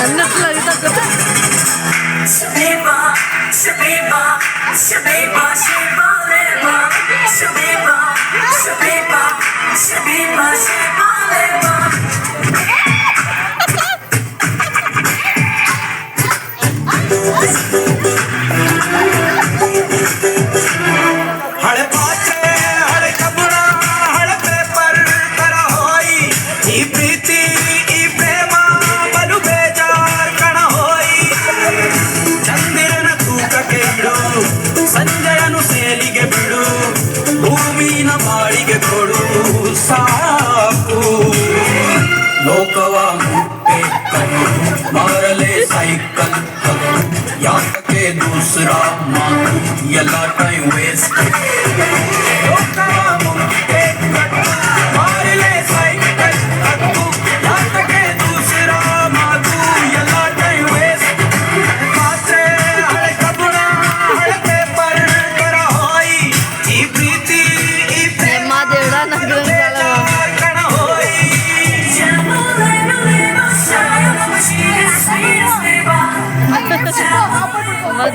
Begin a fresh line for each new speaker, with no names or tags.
ಅನ್ನಕ್ಕೆ
Shabiba, Shabiba, Shabiba, Shabiba, Shabiba, Shabiba, Shabiba, Shabiba. हड़े पाचे हड़े कबड़ा हड़े paper करा होई ई प्रीति ई प्रेम बलु बेजार कण होई ಚಂದಿರನ ತೂಕಕ್ಕೆ ಇಡು ಸಂಜಯನು ಸೇಲಿಗೆ ಬಿಡು ಭೂಮಿನ ಬಾಳಿಗೆ ಕೊಡು ಸಾಕು ಲೋಕವ ಮುಟ್ಟೆ ಕಣ್ಣು ಮಾರಲೆ ಸೈಕಲ್ ಯಾಕೆ ದೂಸರಾ ಮಾತು ಎಲ್ಲ ಟೈಮ್ ವೇಸ್ಟ್